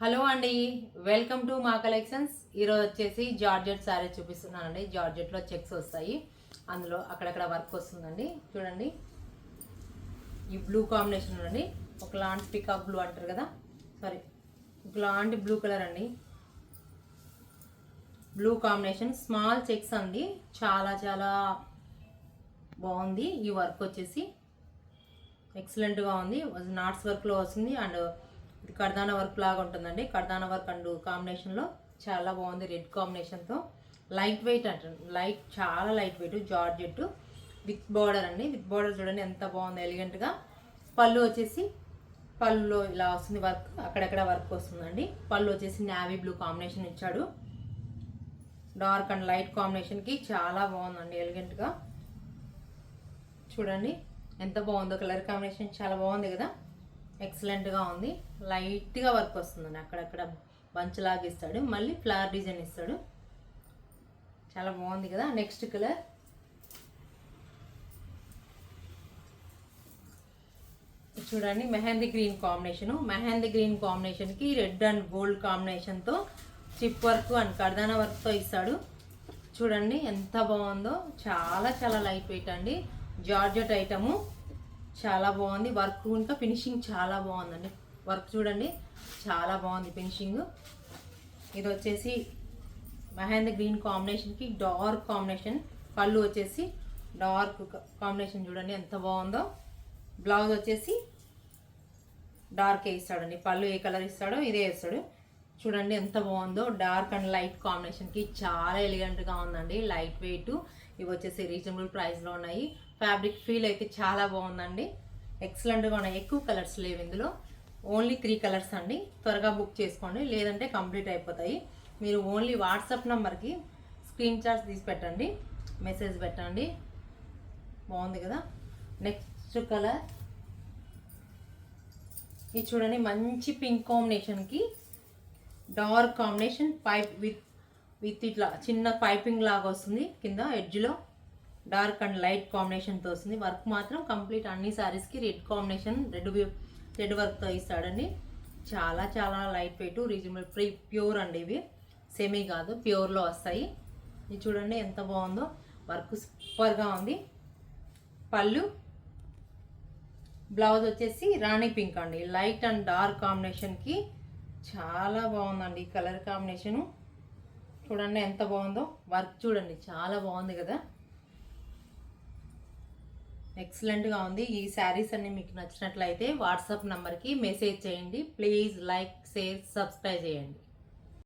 Hello అండి, welcome to మా collections. ఈరోజు వచ్చేసి జార్జెట్ శారీ చూపిస్తున్నానండి. జార్జెట్లో చెక్స్ వస్తాయి, అందులో అక్కడక్కడ వర్క్ వస్తుందండి. చూడండి, ఈ బ్లూ కాంబినేషన్ అండి, ఒకలాంటి పికాక్ బ్లూ అంటారు కదా, సారీ ఒకలాంటి బ్లూ కలర్ అండి. బ్లూ కాంబినేషన్ స్మాల్ చెక్స్ అండి, చాలా చాలా బాగుంది. ఈ వర్క్ వచ్చేసి ఎక్సలెంట్గా ఉంది. నాట్స్ వర్క్లో వస్తుంది అండ్ ఇది కర్దానా వర్క్ లాగా ఉంటుందండి. కర్దానా వర్క్ అండ్ కాంబినేషన్లో చాలా బాగుంది. రెడ్ కాంబినేషన్తో లైట్ వెయిట్ అంటారు, చాలా light weight georgette with border అండి. విత్ బార్డర్ చూడండి ఎంత బాగుంది, ఎలిగెంట్గా. పళ్ళు వచ్చేసి పళ్ళులో ఇలా వస్తుంది వర్క్, అక్కడక్కడ వర్క్ వస్తుందండి. పళ్ళు వచ్చేసి నావీ బ్లూ కాంబినేషన్ ఇచ్చాడు. డార్క్ అండ్ లైట్ కాంబినేషన్కి చాలా బాగుందండి, ఎలిగెంట్గా. చూడండి ఎంత బాగుందో, కలర్ కాంబినేషన్ చాలా బాగుంది కదా, ఎక్సలెంట్గా ఉంది. లైట్గా వర్క్ వస్తుందండి, అక్కడక్కడ బంచ్ లాగా ఇస్తాడు, మళ్ళీ ఫ్లవర్ డిజైన్ ఇస్తాడు. చాలా బాగుంది కదా. నెక్స్ట్ కలర్ చూడండి, mehndi green combination. Mehndi green కాంబినేషన్కి రెడ్ అండ్ గోల్డ్ కాంబినేషన్తో చిప్ వర్క్ అండ్ కర్దానా వర్క్తో ఇస్తాడు. చూడండి ఎంత బాగుందో, చాలా చాలా లైట్ వెయిట్ అండి. జార్జెట్ ఐటము చాలా బాగుంది. వర్క్ ఇంకా ఫినిషింగ్ చాలా బాగుందండి. వర్క్ చూడండి చాలా బాగుంది ఫినిషింగ్. ఇది వచ్చేసి మెహందీ గ్రీన్ కాంబినేషన్కి డార్క్ కాంబినేషన్. పళ్ళు వచ్చేసి డార్క్ కాంబినేషన్, చూడండి ఎంత బాగుందో. బ్లౌజ్ వచ్చేసి డార్కే ఇస్తాడండి. పళ్ళు ఏ కలర్ ఇస్తాడో ఇదే ఇస్తాడు. చూడండి ఎంత బాగుందో, డార్క్ అండ్ లైట్ కాంబినేషన్కి చాలా ఎలిగెంట్గా ఉందండి. Light weight. ఇవి వచ్చేసి రీజనబుల్ ప్రైస్లో ఉన్నాయి. ఫ్యాబ్రిక్ ఫీల్ అయితే చాలా బాగుందండి, ఎక్సలెంట్గా ఉన్నాయి. ఎక్కువ కలర్స్ లేవు ఇందులో, ఓన్లీ 3 కలర్స్ అండి. త్వరగా బుక్ చేసుకోండి, లేదంటే కంప్లీట్ అయిపోతాయి. మీరు ఓన్లీ వాట్సాప్ నెంబర్కి స్క్రీన్ షాట్స్ తీసి పెట్టండి, మెసేజ్ పెట్టండి. బాగుంది కదా. నెక్స్ట్ కలర్ ఇది చూడండి, మంచి పింక్ కాంబినేషన్కి డార్క్ కాంబినేషన్ పైప్ విత్ ఇట్లా చిన్న పైపింగ్ లాగా వస్తుంది కింద ఎడ్జ్లో. డార్క్ అండ్ లైట్ కాంబినేషన్తో వస్తుంది. వర్క్ మాత్రం కంప్లీట్ అన్ని శారీస్కి రెడ్ కాంబినేషన్, రెడ్ వర్క్తో ఇస్తాడండి. చాలా చాలా లైట్ వెయిట్, రీజనబుల్ ప్యూర్ అండి. ఇవి సెమీ కాదు, ప్యూర్లో వస్తాయి. ఇది చూడండి ఎంత బాగుందో, వర్క్ సూపర్గా ఉంది. పళ్ళు, బ్లౌజ్ వచ్చేసి రాణి పింక్ అండి. లైట్ అండ్ డార్క్ కాంబినేషన్కి చాలా బాగుందండి కలర్ కాంబినేషను. చూడండి ఎంత బాగుందో, వర్క్ చూడండి చాలా బాగుంది కదా, ఎక్సలెంట్గా ఉంది. ఈ శారీస్ అన్ని మీకు నచ్చినట్లయితే వాట్సాప్ నెంబర్కి మెసేజ్ చేయండి. ప్లీజ్ లైక్, షేర్, సబ్స్క్రైబ్ చేయండి.